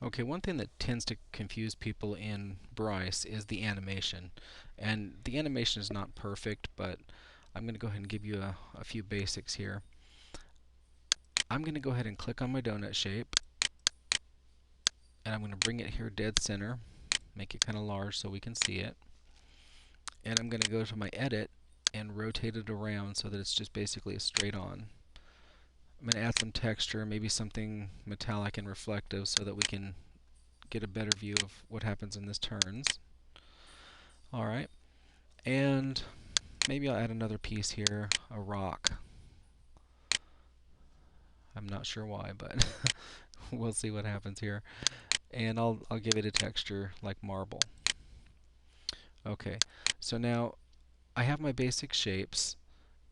Okay, one thing that tends to confuse people in Bryce is the animation. And the animation is not perfect, but I'm going to go ahead and give you a few basics here. I'm going to go ahead and click on my donut shape, and I'm going to bring it here dead center, make it kind of large so we can see it. And I'm going to go to my edit and rotate it around so that it's just basically a straight on. I'm going to add some texture, maybe something metallic and reflective so that we can get a better view of what happens in this turns. Alright, and maybe I'll add another piece here, a rock. I'm not sure why, but we'll see what happens here. And I'll give it a texture like marble. Okay, so now I have my basic shapes,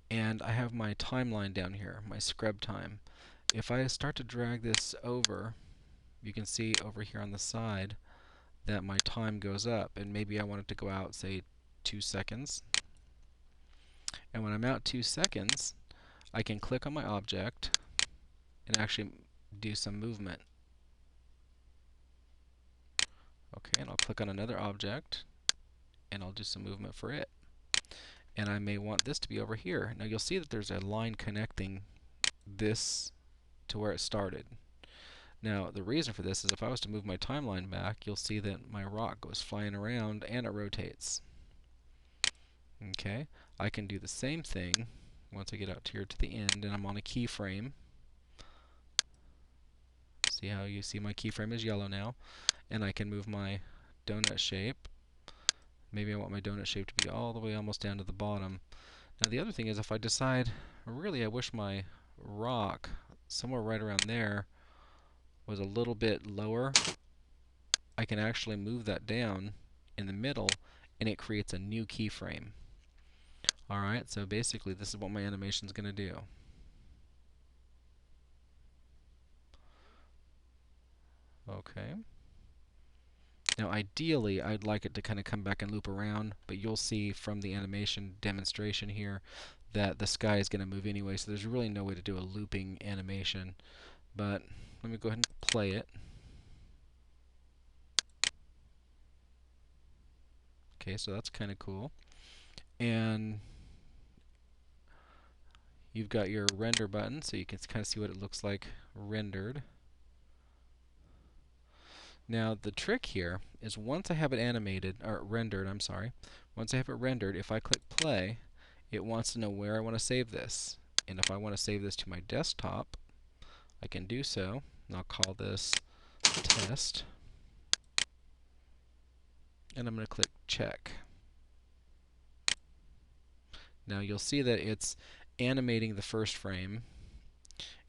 and I have my timeline down here, my scrub time. If I start to drag this over, you can see over here on the side that my time goes up, and maybe I want it to go out, say, 2 seconds. And when I'm out 2 seconds, I can click on my object and actually do some movement. Okay, and I'll click on another object, and I'll do some movement for it. And I may want this to be over here. Now you'll see that there's a line connecting this to where it started. Now the reason for this is if I was to move my timeline back, you'll see that my rock goes flying around and it rotates. Okay, I can do the same thing once I get out here to the end and I'm on a keyframe. See how you see my keyframe is yellow now, and I can move my donut shape. Maybe I want my donut shape to be all the way almost down to the bottom. Now the other thing is if I decide, really I wish my rock somewhere right around there was a little bit lower, I can actually move that down in the middle and it creates a new keyframe. Alright, so basically this is what my animation is going to do. Okay. Now ideally I'd like it to kind of come back and loop around, but you'll see from the animation demonstration here that the sky is going to move anyway, so there's really no way to do a looping animation. But let me go ahead and play it. Okay, so that's kind of cool. And you've got your render button, so you can kind of see what it looks like rendered. Now the trick here is once I have it animated, or rendered, I'm sorry, once I have it rendered, if I click play, it wants to know where I want to save this. And if I want to save this to my desktop, I can do so. And I'll call this test. And I'm going to click check. Now you'll see that it's animating the first frame.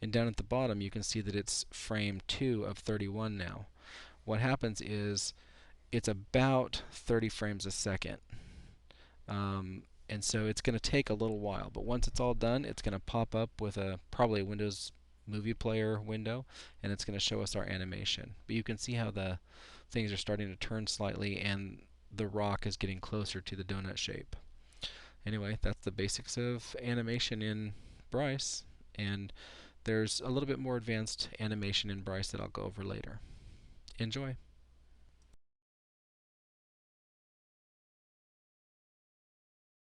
And down at the bottom you can see that it's frame 2 of 31 now. What happens is it's about 30 frames a second. And so it's going to take a little while, but once it's all done, it's going to pop up with probably a Windows Movie Player window, and it's going to show us our animation. But you can see how the things are starting to turn slightly, and the rock is getting closer to the donut shape. Anyway, that's the basics of animation in Bryce, and there's a little bit more advanced animation in Bryce that I'll go over later. Enjoy!